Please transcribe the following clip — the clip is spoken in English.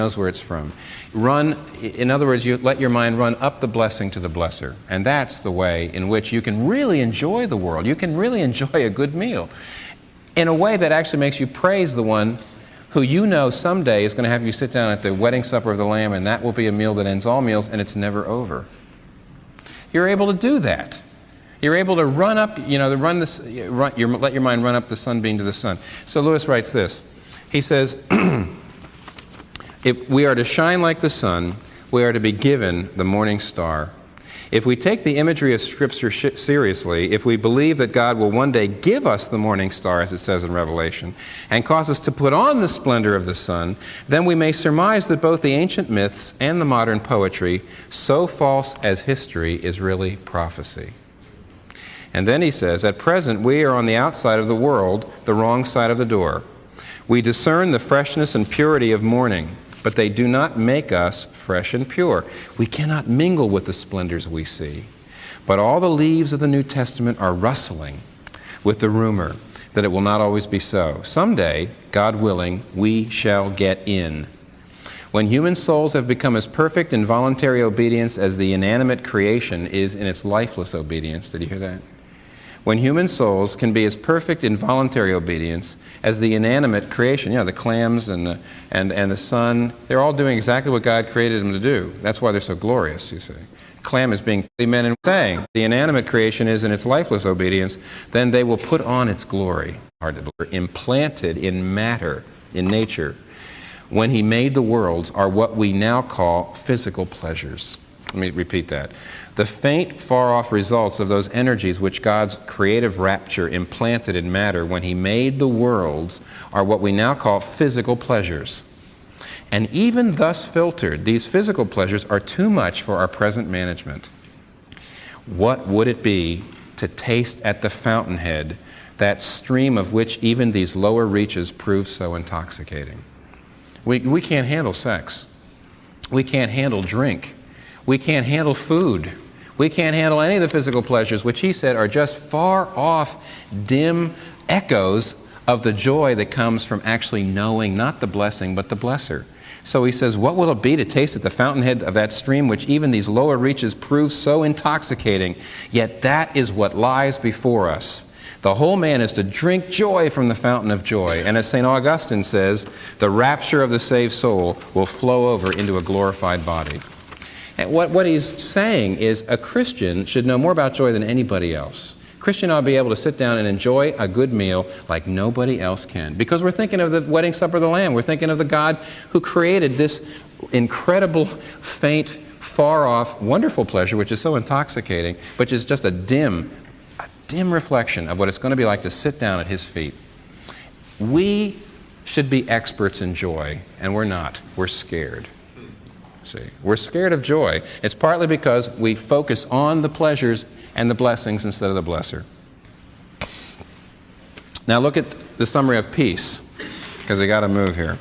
knows where it's from. In other words, you let your mind run up the blessing to the blesser. And that's the way in which you can really enjoy the world. You can really enjoy a good meal in a way that actually makes you praise the one who you know someday is going to have you sit down at the wedding supper of the Lamb, and that will be a meal that ends all meals, and it's never over. You're able to do that. You're able to run up, let your mind run up the sunbeam to the sun. So Lewis writes this. He says, if we are to shine like the sun, we are to be given the morning star. If we take the imagery of Scripture seriously, if we believe that God will one day give us the morning star, as it says in Revelation, and cause us to put on the splendor of the sun, then we may surmise that both the ancient myths and the modern poetry, so false as history, is really prophecy. And then he says, at present we are on the outside of the world, the wrong side of the door. We discern the freshness and purity of morning, but they do not make us fresh and pure. We cannot mingle with the splendors we see. But all the leaves of the New Testament are rustling with the rumor that it will not always be so. Someday, God willing, we shall get in. When human souls have become as perfect in voluntary obedience as the inanimate creation is in its lifeless obedience. Did you hear that? When human souls can be as perfect in voluntary obedience as the inanimate creation, the clams and the sun, they're all doing exactly what God created them to do. That's why they're so glorious, you see. Clam is being men and saying the inanimate creation is in its lifeless obedience, then they will put on its glory. Hard to believe. Implanted in matter, in nature, when He made the worlds, are what we now call physical pleasures. Let me repeat that. The faint, far-off results of those energies which God's creative rapture implanted in matter when He made the worlds are what we now call physical pleasures. And even thus filtered, these physical pleasures are too much for our present management. What would it be to taste at the fountainhead that stream of which even these lower reaches prove so intoxicating? We can't handle sex. We can't handle drink. We can't handle food. We can't handle any of the physical pleasures, which he said are just far off, dim echoes of the joy that comes from actually knowing not the blessing, but the blesser. So he says, what will it be to taste at the fountainhead of that stream which even these lower reaches prove so intoxicating? Yet that is what lies before us. The whole man is to drink joy from the fountain of joy. And as St. Augustine says, the rapture of the saved soul will flow over into a glorified body. And what he's saying is a Christian should know more about joy than anybody else. A Christian ought to be able to sit down and enjoy a good meal like nobody else can. Because we're thinking of the wedding supper of the Lamb. We're thinking of the God who created this incredible, faint, far-off, wonderful pleasure, which is so intoxicating, which is just a dim reflection of what it's going to be like to sit down at His feet. We should be experts in joy, and we're not. We're scared. See, we're scared of joy. It's partly because we focus on the pleasures and the blessings instead of the blesser. Now look at the summary of peace, because we got to move here.